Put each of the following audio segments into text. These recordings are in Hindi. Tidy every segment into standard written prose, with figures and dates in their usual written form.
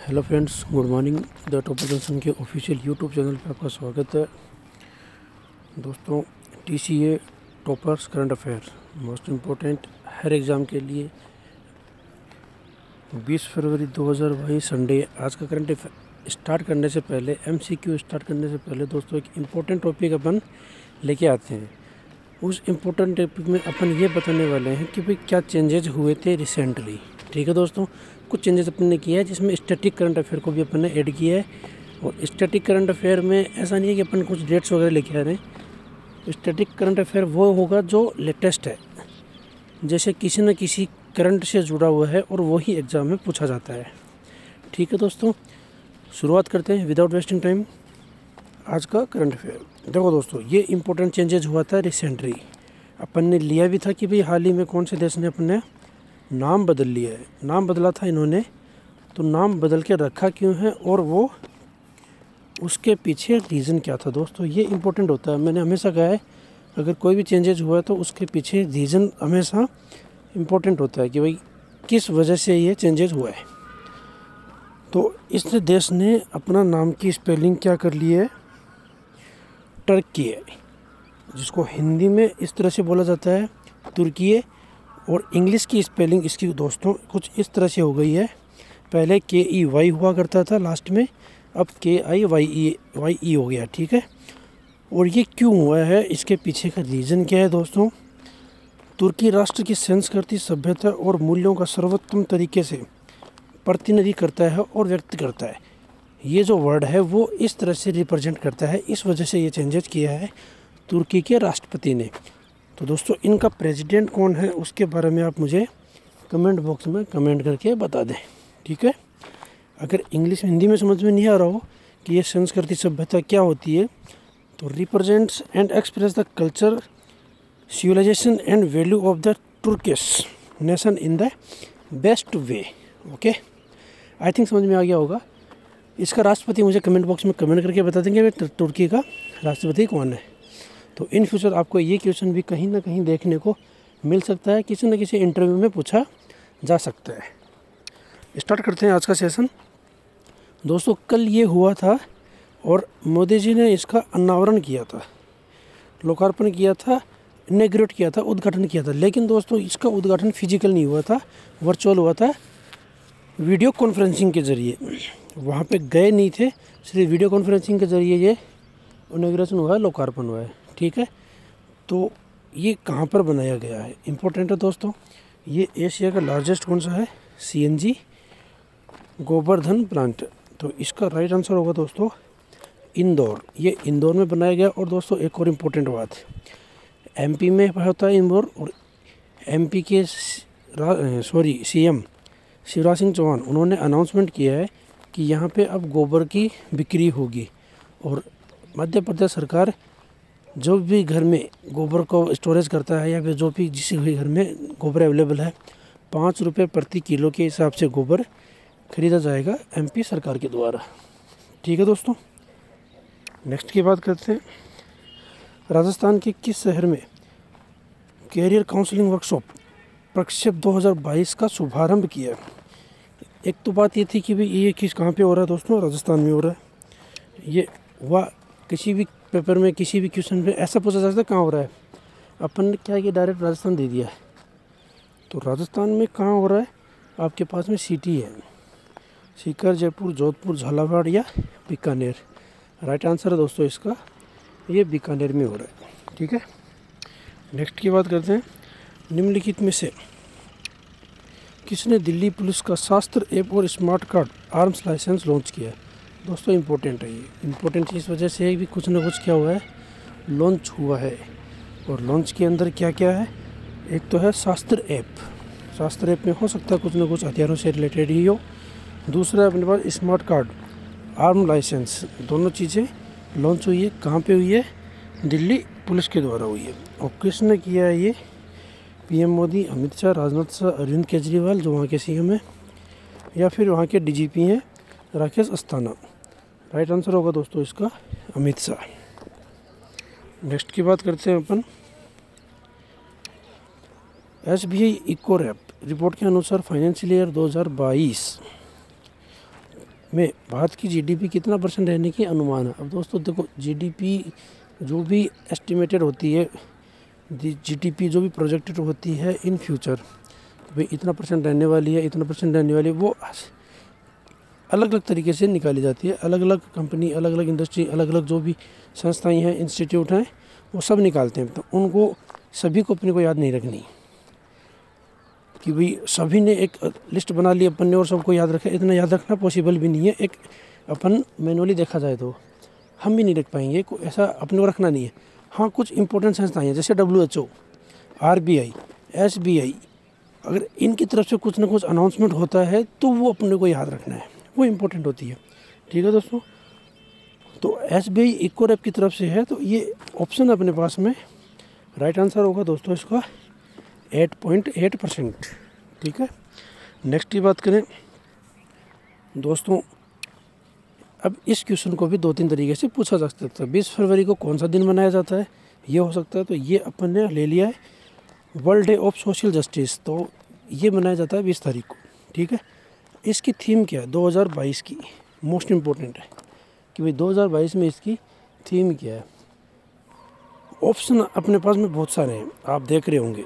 Hello friends, good morning. The topper junction के ऑफिशियल यूट्यूब चैनल पर आपका स्वागत है। दोस्तों, TCA toppers current affair most important हर एग्ज़ाम के लिए 20 फरवरी 2022 संडे। आज का करंट अफेयर स्टार्ट करने से पहले, एमसीक्यू स्टार्ट करने से पहले दोस्तों एक इम्पोर्टेंट टॉपिक अपन लेके आते हैं। उस इम्पोर्टेंट टॉपिक में अपन ये बताने वाले हैं कि भाई क्या चेंजेज हुए थे रिसेंटली। ठीक है दोस्तों, कुछ चेंजेस अपन ने किया है जिसमें स्टैटिक करंट अफेयर को भी अपन ने ऐड किया है। और स्टैटिक करंट अफेयर में ऐसा नहीं है कि अपन कुछ डेट्स वगैरह लेके आ रहे हैं। स्टैटिक करंट अफेयर वो होगा जो लेटेस्ट है, जैसे किसी न किसी करंट से जुड़ा हुआ है और वही एग्ज़ाम में पूछा जाता है। ठीक है दोस्तों, शुरुआत करते हैं विदाउट वेस्टिंग टाइम आज का करंट अफेयर। देखो दोस्तों, ये इंपॉर्टेंट चेंजेज हुआ था रिसेंटली। अपन ने लिया भी था कि भाई हाल ही में कौन से देश ने अपने नाम बदल लिया है। नाम बदला था इन्होंने, तो नाम बदल के रखा क्यों है और वो उसके पीछे रीज़न क्या था। दोस्तों, ये इम्पोर्टेंट होता है। मैंने हमेशा कहा है, अगर कोई भी चेंजेज हुआ है तो उसके पीछे रीज़न हमेशा इम्पोर्टेंट होता है कि भाई किस वजह से ये चेंजेज हुआ है। तो इस देश ने अपना नाम की स्पेलिंग क्या कर ली है, टर्की है, जिसको हिंदी में इस तरह से बोला जाता है तुर्की। और इंग्लिश की स्पेलिंग इसकी दोस्तों कुछ इस तरह से हो गई है। पहले KEY हुआ करता था लास्ट में, अब KIYE हो गया। ठीक है, और ये क्यों हुआ है, इसके पीछे का रीज़न क्या है दोस्तों। तुर्की राष्ट्र की संस्कृति, सभ्यता और मूल्यों का सर्वोत्तम तरीके से प्रतिनिधि करता है और व्यक्त करता है। ये जो वर्ड है वो इस तरह से रिप्रेजेंट करता है, इस वजह से ये चेंजेस किया है तुर्की के राष्ट्रपति ने। तो दोस्तों, इनका प्रेसिडेंट कौन है उसके बारे में आप मुझे कमेंट बॉक्स में कमेंट करके बता दें। ठीक है, अगर इंग्लिश हिंदी में समझ में नहीं आ रहा हो कि ये संस्कृति सभ्यता क्या होती है, तो represents and express the culture, civilization and value of the Turkish nation in the best way. Okay, I think समझ में आ गया होगा। इसका राष्ट्रपति मुझे कमेंट बॉक्स में कमेंट करके बता देंगे तुर्की का राष्ट्रपति कौन है। तो इन फ्यूचर आपको ये क्वेश्चन भी कहीं ना कहीं देखने को मिल सकता है, किसी न किसी इंटरव्यू में पूछा जा सकता है। स्टार्ट करते हैं आज का सेशन। दोस्तों, कल ये हुआ था और मोदी जी ने इसका अनावरण किया था, लोकार्पण किया था, इनॉग्रेट किया था, उद्घाटन किया था। लेकिन दोस्तों, इसका उद्घाटन फिजिकल नहीं हुआ था, वर्चुअल हुआ था, वीडियो कॉन्फ्रेंसिंग के ज़रिए। वहाँ पे गए नहीं थे, सिर्फ वीडियो कॉन्फ्रेंसिंग के ज़रिए ये इनॉग्रेशन हुआ है, लोकार्पण हुआ है। ठीक है, तो ये कहाँ पर बनाया गया है, इम्पोर्टेंट है दोस्तों। ये एशिया का लार्जेस्ट कौन सा है, CNG गोवर्धन प्लांट। तो इसका राइट आंसर होगा दोस्तों इंदौर। ये इंदौर में बनाया गया। और दोस्तों, एक और इम्पोर्टेंट बात, MP में होता है इंदौर। और MP के CM शिवराज सिंह चौहान, उन्होंने अनाउंसमेंट किया है कि यहाँ पे अब गोबर की बिक्री होगी। और मध्य प्रदेश सरकार जो भी घर में गोबर को स्टोरेज करता है या फिर जो भी जिस भी घर में गोबर अवेलेबल है, 5 रुपये प्रति किलो के हिसाब से गोबर खरीदा जाएगा MP सरकार के द्वारा। ठीक है दोस्तों, नेक्स्ट की बात करते हैं। राजस्थान के किस शहर में कैरियर काउंसलिंग वर्कशॉप प्रक्षेप 2022 का शुभारंभ किया। एक तो बात ये थी कि भाई ये कहाँ पे हो रहा है दोस्तों, राजस्थान में हो रहा है। ये हुआ किसी भी पेपर में, किसी भी क्वेश्चन पे ऐसा पूछा जा सकता है कहाँ हो रहा है। अपन ने क्या किया, डायरेक्ट राजस्थान दे दिया है। तो राजस्थान में कहाँ हो रहा है, आपके पास में सिटी है, सीकर, जयपुर, जोधपुर, झालावाड़ या बीकानेर। राइट आंसर है दोस्तों इसका, ये बीकानेर में हो रहा है। ठीक है, नेक्स्ट की बात करते हैं। निम्नलिखित में से किसने दिल्ली पुलिस का शास्त्र ऐप और smart card arms licence launch किया है। दोस्तों, इम्पोर्टेंट है ये। इम्पोर्टेंट इस वजह से भी कुछ ना कुछ क्या हुआ है, लॉन्च हुआ है। और लॉन्च के अंदर क्या क्या है, एक तो है शास्त्र ऐप। शास्त्र ऐप में हो सकता है कुछ ना कुछ हथियारों से रिलेटेड ही हो। दूसरा है अपने पास स्मार्ट कार्ड, आर्म लाइसेंस। दोनों चीज़ें लॉन्च हुई है। कहाँ पे हुई है, दिल्ली पुलिस के द्वारा हुई है। और किसने किया है ये, PM मोदी, अमित शाह, राजनाथ शाह, अरविंद केजरीवाल जो वहाँ के CM हैं, या फिर वहाँ के DGP हैं राकेश अस्थाना। राइट आंसर होगा दोस्तों इसका अमित शाह। नेक्स्ट की बात करते हैं अपन। SBI इको रैप रिपोर्ट के अनुसार फाइनेंशियल ईयर 2022 में भारत की जीडीपी कितना परसेंट रहने की अनुमान है। अब दोस्तों देखो, जीडीपी जो भी एस्टिमेटेड होती है, जीडीपी जो भी प्रोजेक्टेड होती है इन फ्यूचर, भाई इतना परसेंट रहने वाली है, इतना परसेंट रहने वाली है, वो अलग अलग तरीके से निकाली जाती है। अलग अलग कंपनी, अलग अलग इंडस्ट्री, अलग अलग जो भी संस्थाएं हैं, इंस्टीट्यूट हैं, वो सब निकालते हैं। तो उनको सभी को अपने को याद नहीं रखनी कि भाई सभी ने एक लिस्ट बना ली अपन ने और सबको याद रखा। इतना याद रखना पॉसिबल भी नहीं है। एक अपन मैनुअली देखा जाए तो हम भी नहीं रख पाएंगे, ऐसा अपने को रखना नहीं है। हाँ, कुछ इंपॉर्टेंट संस्थाएं हैं जैसे WHO, RBI, SBI, अगर इनकी तरफ से कुछ ना कुछ अनाउंसमेंट होता है तो वो अपने को याद रखना है, वो इम्पोर्टेंट होती है। ठीक है दोस्तों, तो SBI इकोरैप की तरफ से है, तो ये ऑप्शन अपने पास में राइट आंसर होगा दोस्तों इसका 8.8%। ठीक है, नेक्स्ट की बात करें दोस्तों, अब इस क्वेश्चन को भी 2-3 तरीके से पूछा जा सकता है। 20 फरवरी को कौन सा दिन मनाया जाता है, ये हो सकता है। तो ये अपन ने ले लिया है world day of social justice, तो ये मनाया जाता है 20 तारीख को। ठीक है, इसकी थीम क्या है 2022 की, मोस्ट इम्पोर्टेंट है कि भाई 2022 में इसकी थीम क्या है। ऑप्शन अपने पास में बहुत सारे हैं, आप देख रहे होंगे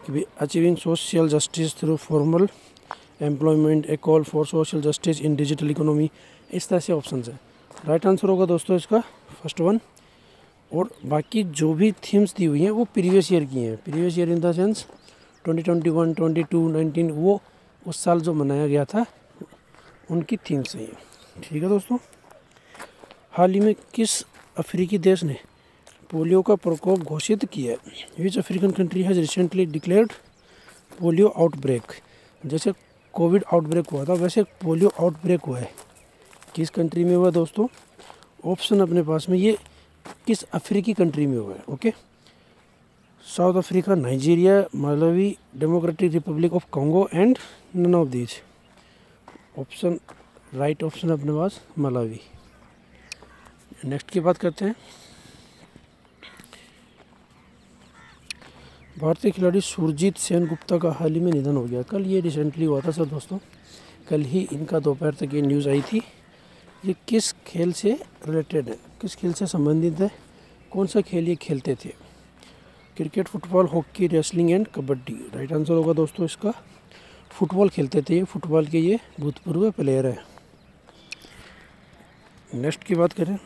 कि भाई achieving social justice through formal employment, A call for social justice in digital economy, इस तरह से ऑप्शन है। राइट आंसर होगा दोस्तों इसका फर्स्ट वन। और बाकी जो भी थीम्स दी हुई हैं वो प्रीवियस ईयर की हैं। Previous year in the sense 2021, 22, 19, वो उस साल जो मनाया गया था उनकी थीम सही है। ठीक है दोस्तों, हाल ही में किस अफ्रीकी देश ने पोलियो का प्रकोप घोषित किया है। Which African country has recently declared polio outbreak. जैसे कोविड आउटब्रेक हुआ था वैसे पोलियो आउटब्रेक हुआ है, किस कंट्री में हुआ दोस्तों। ऑप्शन अपने पास में ये किस अफ्रीकी कंट्री में हुआ है। Okay, South Africa, Nigeria, Malawi, Democratic Republic of Congo and none of these. Option right option अपने पास मालावी। नेक्स्ट की बात करते हैं, भारतीय खिलाड़ी सुरजीत सेनगुप्ता का हाल ही में निधन हो गया। कल ये रिसेंटली हुआ था सर दोस्तों, कल ही इनका दोपहर तक ये न्यूज़ आई थी। ये किस खेल से रिलेटेड है, किस खेल से संबंधित है, कौन सा खेल ये खेलते थे। Cricket, football, hockey, wrestling and kabaddi. Right answer होगा दोस्तों इसका फुटबॉल खेलते थे। ये फुटबॉल के ये भूतपूर्व प्लेयर है। नेक्स्ट की बात करें